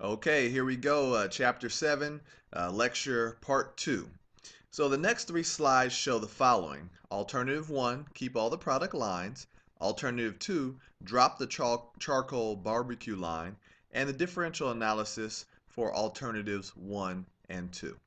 Okay, here we go. Chapter 7, lecture part 2. So the next three slides show the following. Alternative 1, keep all the product lines. Alternative 2, drop the charcoal barbecue line. And the differential analysis for alternatives 1 and 2.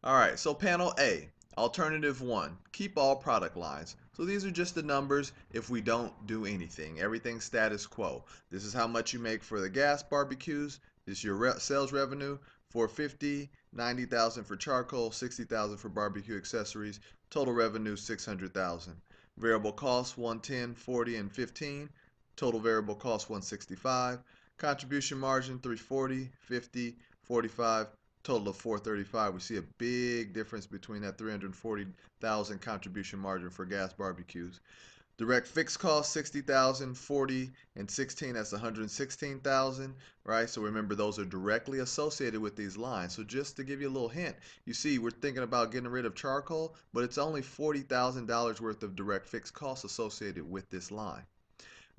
All right, so panel A, alternative 1, keep all product lines. So these are just the numbers if we don't do anything. Everything's status quo. This is how much you make for the gas barbecues. This is your sales revenue, 450, 90,000 for charcoal, 60,000 for barbecue accessories. Total revenue 600,000. Variable costs 110, 40, and 15. Total variable cost 165. Contribution margin 340, 50, 45. Total of 435. We see a big difference between that 340,000 contribution margin for gas barbecues. Direct fixed cost 60,000, 40, and 16. That's 116,000, right? So remember, those are directly associated with these lines. So just to give you a little hint, you see we're thinking about getting rid of charcoal, but it's only $40,000 worth of direct fixed costs associated with this line.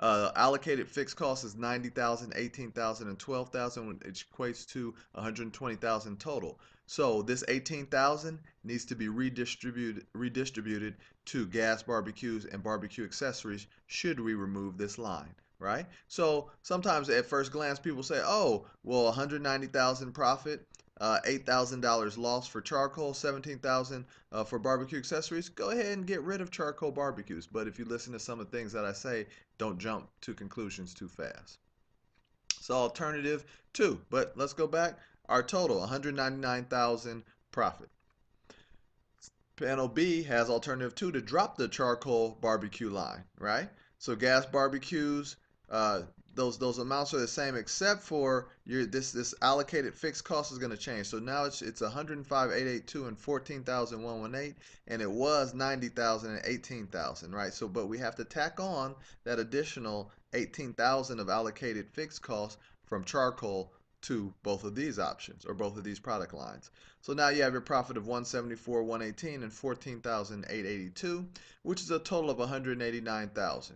Allocated fixed cost is 90,000, 18,000, and 12,000, which equates to 120,000 total. So this 18,000 needs to be redistributed to gas barbecues and barbecue accessories should we remove this line, right? So sometimes at first glance people say, oh, well, 190,000 profit, $8,000 loss for charcoal, 17,000 for barbecue accessories. Go ahead and get rid of charcoal barbecues. But if you listen to some of the things that I say, don't jump to conclusions too fast. So alternative 2, but let's go back. Our total 199,000 profit. Panel B has alternative 2 to drop the charcoal barbecue line, right? So gas barbecues, those amounts are the same except for this allocated fixed cost is going to change. So now it's 105,882 and 14,118, and it was 90,000 and 18,000, right? So but we have to tack on that additional 18,000 of allocated fixed costs from charcoal to both of these options or both of these product lines. So now you have your profit of 174, 118 and 14,882, which is a total of 189,000.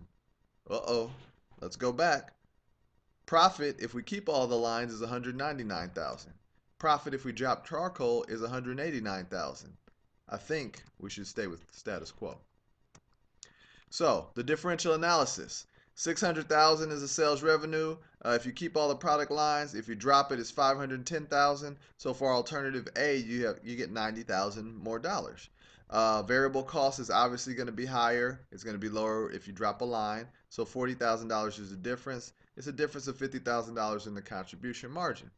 Uh-oh. Let's go back. Profit, if we keep all the lines, is 199,000. Profit, if we drop charcoal, is 189,000. I think we should stay with status quo. So, the differential analysis. 600,000 is the sales revenue. If you keep all the product lines, if you drop it, it's 510,000. So for alternative A, you get 90,000 more dollars. Variable cost is obviously going to be higher. It's going to be lower if you drop a line. So $40,000 is the difference. It's a difference of $50,000 in the contribution margin.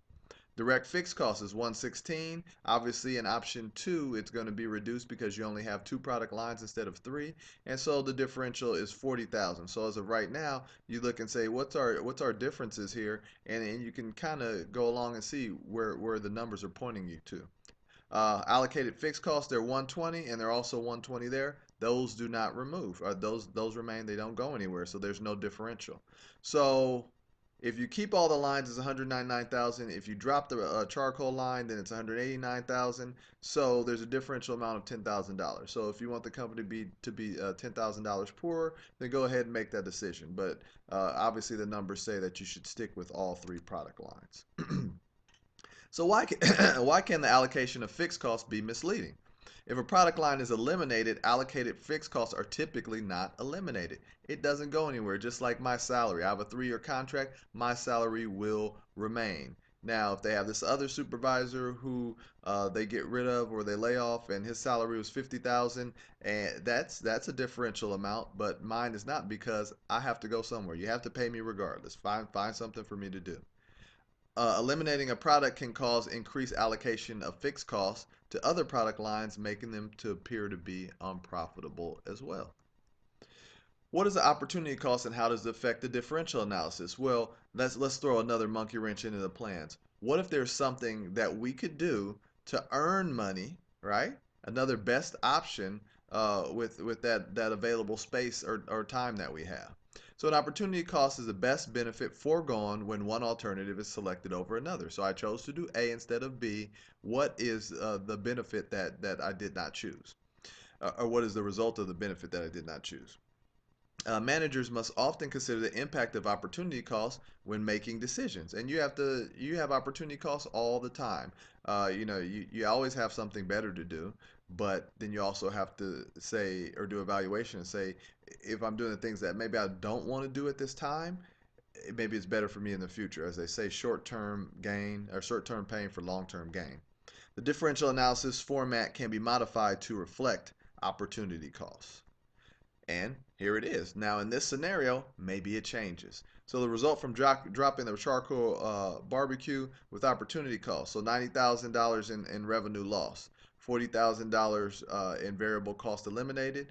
Direct fixed cost is 116. Obviously, in option 2, it's going to be reduced because you only have 2 product lines instead of 3, and so the differential is 40,000. So as of right now, you look and say, what's our differences here, and you can kind of go along and see where the numbers are pointing you to. Allocated fixed costs, they're 120, and they're also 120 there. Those do not remove. Those remain. They don't go anywhere, so there's no differential. So if you keep all the lines, it's 199,000. If you drop the charcoal line, then it's 189,000. So there's a differential amount of $10,000. So if you want the company to be $10,000 poorer, then go ahead and make that decision. But obviously the numbers say that you should stick with all 3 product lines. So why can the allocation of fixed costs be misleading? If a product line is eliminated, allocated fixed costs are typically not eliminated. It doesn't go anywhere, just like my salary. I have a 3-year contract, my salary will remain. Now, if they have this other supervisor who they get rid of or they lay off and his salary was 50,000, and that's a differential amount, but mine is not because I have to go somewhere. You have to pay me regardless. Find something for me to do. Eliminating a product can cause increased allocation of fixed costs to other product lines, making them to appear to be unprofitable as well. What is the opportunity cost and how does it affect the differential analysis? Well, let's throw another monkey wrench into the plans. What if there's something that we could do to earn money, right? Another best option with that available space or time that we have. So an opportunity cost is the best benefit foregone when one alternative is selected over another. So I chose to do A instead of B. What is the benefit that I did not choose? Or what is the result of the benefit that I did not choose? Managers must often consider the impact of opportunity costs when making decisions, and you have opportunity costs all the time. You always have something better to do, but then you also have to say or do evaluation and say, if I'm doing the things that maybe I don't want to do at this time, maybe it's better for me in the future. As they say, short-term gain or short-term pain for long-term gain. The differential analysis format can be modified to reflect opportunity costs. And here it is. Now in this scenario, maybe it changes. So the result from dropping the charcoal barbecue with opportunity cost. So $90,000 in revenue loss, $40,000 in variable cost eliminated,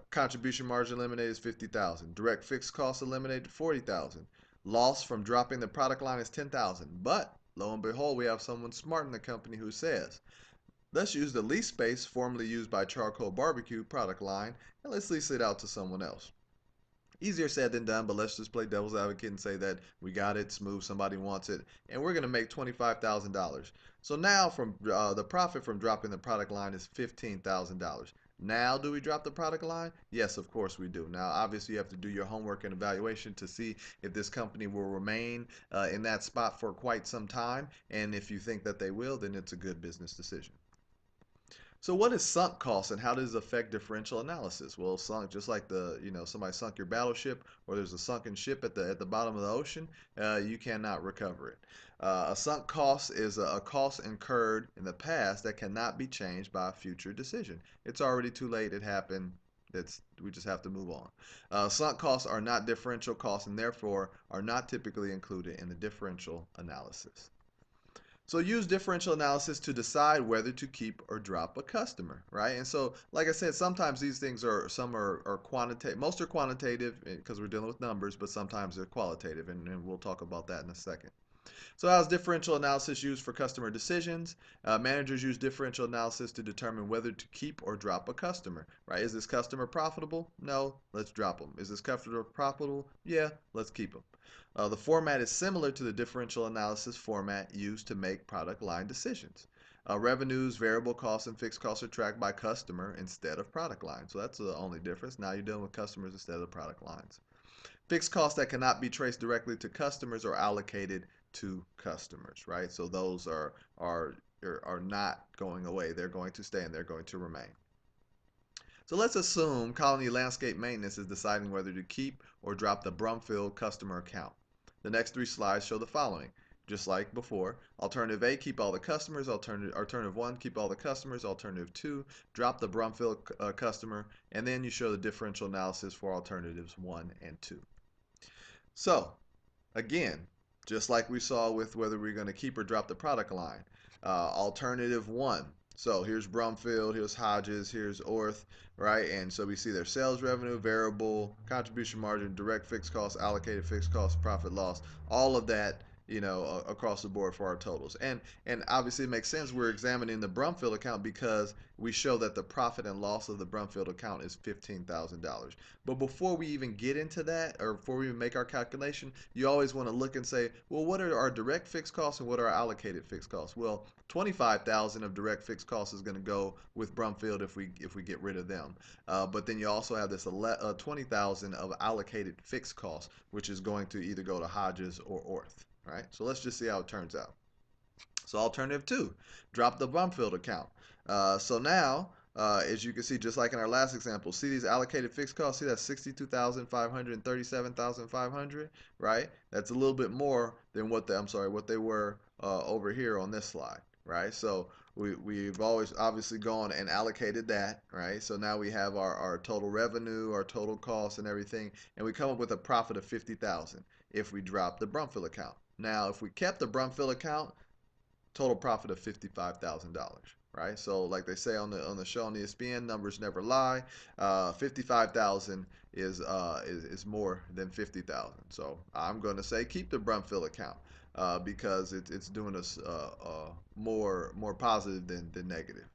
contribution margin eliminated is 50,000. Direct fixed cost eliminated 40,000. Loss from dropping the product line is 10,000. But lo and behold, we have someone smart in the company who says, let's use the lease space formerly used by Charcoal Barbecue product line and let's lease it out to someone else. Easier said than done, but let's just play devil's advocate and say that we got it smooth, somebody wants it, and we're going to make $25,000. So now from the profit from dropping the product line is $15,000. Now, do we drop the product line? Yes, of course we do. Now, obviously, you have to do your homework and evaluation to see if this company will remain in that spot for quite some time. And if you think that they will, then it's a good business decision. So what is sunk cost and how does it affect differential analysis? Well, sunk, just like somebody sunk your battleship or there's a sunken ship at the bottom of the ocean, you cannot recover it. A sunk cost is a cost incurred in the past that cannot be changed by a future decision. It's already too late. It happened. We just have to move on. Sunk costs are not differential costs and therefore are not typically included in the differential analysis. So use differential analysis to decide whether to keep or drop a customer, right? And so, like I said, sometimes these things some are quantitative, most are quantitative because we're dealing with numbers, but sometimes they're qualitative, and we'll talk about that in a second. So how is differential analysis used for customer decisions? Managers use differential analysis to determine whether to keep or drop a customer, right? Is this customer profitable? No, let's drop them. Is this customer profitable? Yeah, let's keep them. The format is similar to the differential analysis format used to make product line decisions. Revenues, variable costs, and fixed costs are tracked by customer instead of product line. So that's the only difference. Now you're dealing with customers instead of product lines. Fixed costs that cannot be traced directly to customers are allocated to customers, right? So those are not going away. They're going to stay and they're going to remain. So let's assume Colony Landscape Maintenance is deciding whether to keep or drop the Brumfield customer account. The next three slides show the following. Just like before, alternative A, keep all the customers. Alternative 1, keep all the customers. Alternative 2, drop the Brumfield customer. And then you show the differential analysis for alternatives 1 and 2. So, again, just like we saw with whether we're going to keep or drop the product line. Alternative 1. So here's Brumfield, here's Hodges, here's Orth, right? And so we see their sales revenue, variable, contribution margin, direct fixed costs, allocated fixed costs, profit loss, all of that, across the board for our totals. And obviously it makes sense. We're examining the Brumfield account because we show that the profit and loss of the Brumfield account is $15,000. But before we even get into that, or before we even make our calculation, you always want to look and say, well, what are our direct fixed costs and what are our allocated fixed costs? Well, 25,000 of direct fixed costs is going to go with Brumfield if we get rid of them. But then you also have this 20,000 of allocated fixed costs, which is going to either go to Hodges or Orth. Right? So let's just see how it turns out. So alternative 2, drop the Brumfield account. So now, as you can see, just like in our last example, see these allocated fixed costs? See that's 62,500 and 37,500, right? That's a little bit more than what they were over here on this slide, right? So we've always obviously gone and allocated that, right? So now we have our total revenue, our total costs and everything, and we come up with a profit of 50,000 if we drop the Brumfield account. Now, if we kept the Brumfield account, total profit of $55,000, right? So, like they say on the show on ESPN, numbers never lie. 55,000 is more than 50,000. So, I'm going to say keep the Brumfield account because it's doing us more positive than negative.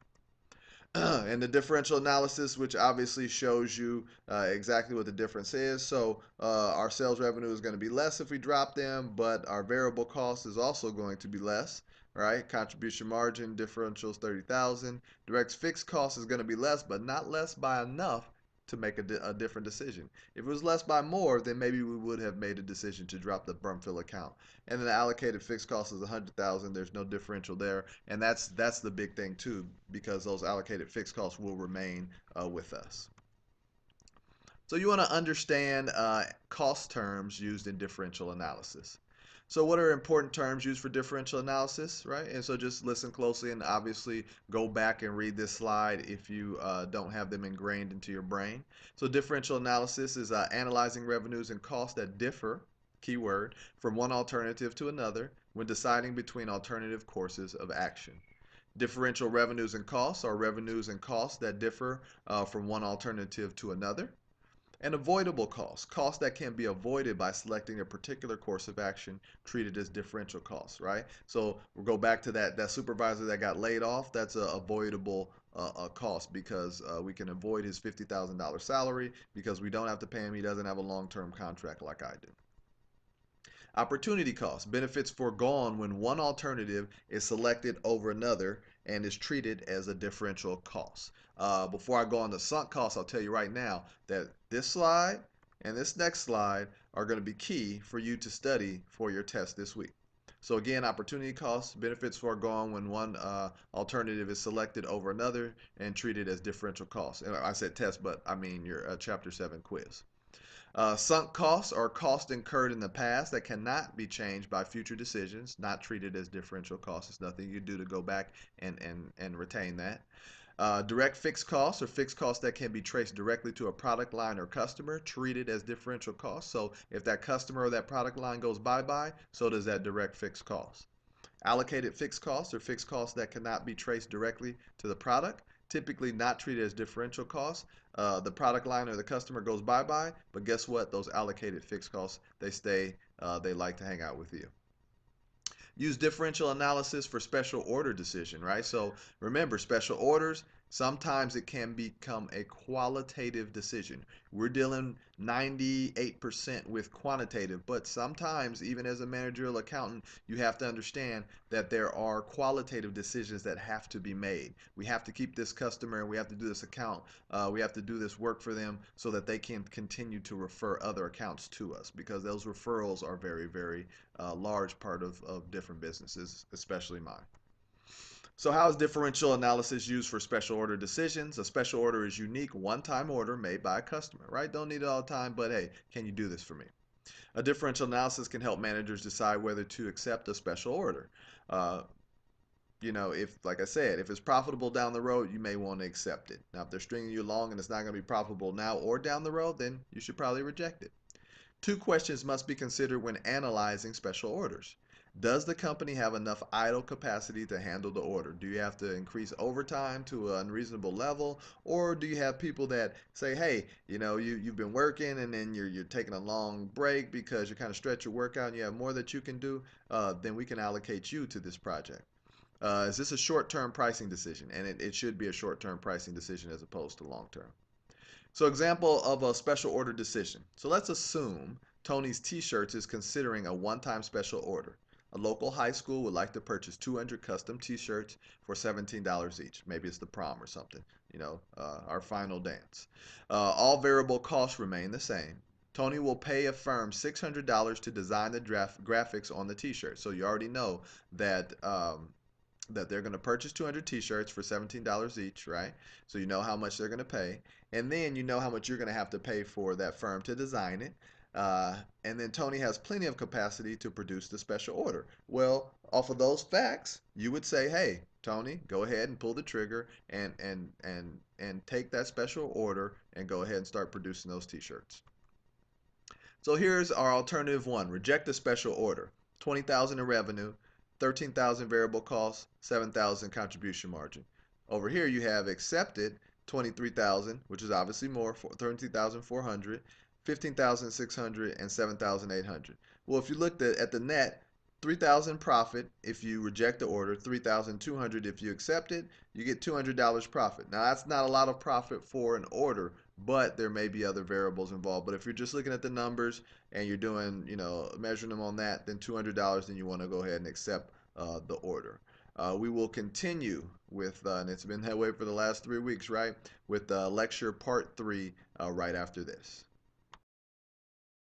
And the differential analysis, which obviously shows you exactly what the difference is. So our sales revenue is going to be less if we drop them, but our variable cost is also going to be less, right? Contribution margin differential is 30,000. Direct fixed cost is going to be less, but not less by enough to make a different decision. If it was less by more, then maybe we would have made a decision to drop the Brumfield account. And then the allocated fixed cost is 100,000. There's no differential there, and that's the big thing too, because those allocated fixed costs will remain with us. So you want to understand cost terms used in differential analysis. So what are important terms used for differential analysis, right? And so just listen closely and obviously go back and read this slide if you don't have them ingrained into your brain. So differential analysis is analyzing revenues and costs that differ, keyword, from one alternative to another when deciding between alternative courses of action. Differential revenues and costs are revenues and costs that differ from one alternative to another. And avoidable costs, costs that can be avoided by selecting a particular course of action treated as differential costs, right? So we'll go back to that supervisor that got laid off. That's a avoidable cost because we can avoid his $50,000 salary because we don't have to pay him. He doesn't have a long-term contract like I do. Opportunity costs, benefits foregone when one alternative is selected over another and is treated as a differential cost. Before I go on to sunk costs, I'll tell you right now that this slide and this next slide are going to be key for you to study for your test this week. So again, opportunity costs, benefits foregone when one alternative is selected over another and treated as differential costs. And I said test, but I mean your Chapter 7 quiz. Sunk costs are costs incurred in the past that cannot be changed by future decisions, not treated as differential costs. There's nothing you do to go back and retain that. Direct fixed costs are fixed costs that can be traced directly to a product line or customer, treated as differential costs. So if that customer or that product line goes bye-bye, so does that direct fixed cost. Allocated fixed costs are fixed costs that cannot be traced directly to the product, typically not treated as differential costs. The product line or the customer goes bye-bye, but guess what? Those allocated fixed costs, they stay, they like to hang out with you. Use differential analysis for special order decision, right? So remember, special orders, sometimes it can become a qualitative decision. We're dealing 98% with quantitative, but sometimes, even as a managerial accountant, you have to understand that there are qualitative decisions that have to be made. We have to keep this customer and we have to do this account. We have to do this work for them so that they can continue to refer other accounts to us, because those referrals are very, very large part of different businesses, especially mine. So how is differential analysis used for special order decisions? A special order is unique one-time order made by a customer, right? Don't need it all the time, but hey, can you do this for me? A differential analysis can help managers decide whether to accept a special order. Uh, if, like I said, if it's profitable down the road, you may want to accept it. Now, if they're stringing you along and it's not going to be profitable now or down the road, then you should probably reject it. Two questions must be considered when analyzing special orders. Does the company have enough idle capacity to handle the order? Do you have to increase overtime to an unreasonable level? Or do you have people that say, hey, you've been working and then you're taking a long break because you kind of stretch your workout and you have more that you can do? Then we can allocate you to this project. Is this a short-term pricing decision? And it should be a short-term pricing decision as opposed to long-term. So example of a special order decision. So let's assume Tony's T-shirts is considering a one-time special order. A local high school would like to purchase 200 custom T-shirts for $17 each. Maybe it's the prom or something, our final dance. All variable costs remain the same. Tony will pay a firm $600 to design the graphics on the T-shirt. So you already know that that they're going to purchase 200 t-shirts for $17 each, right? So you know how much they're going to pay. And then you know how much you're going to have to pay for that firm to design it. And then Tony has plenty of capacity to produce the special order. Well, off of those facts, you would say, hey, Tony, go ahead and pull the trigger and take that special order and go ahead and start producing those t-shirts. So here's our alternative one. Reject the special order. 20,000 in revenue, 13,000 variable costs, 7,000 contribution margin. Over here you have accepted 23,000, which is obviously more, 13,400, 15,600, and 7,800. Well, if you looked at the net, 3,000 profit if you reject the order, 3,200 if you accept it, you get $200 profit. Now that's not a lot of profit for an order, but there may be other variables involved. But if you're just looking at the numbers and you're doing, measuring them on that, then $200, then you want to go ahead and accept the order. We will continue with, and it's been that way for the last 3 weeks, right? With lecture part 3 right after this.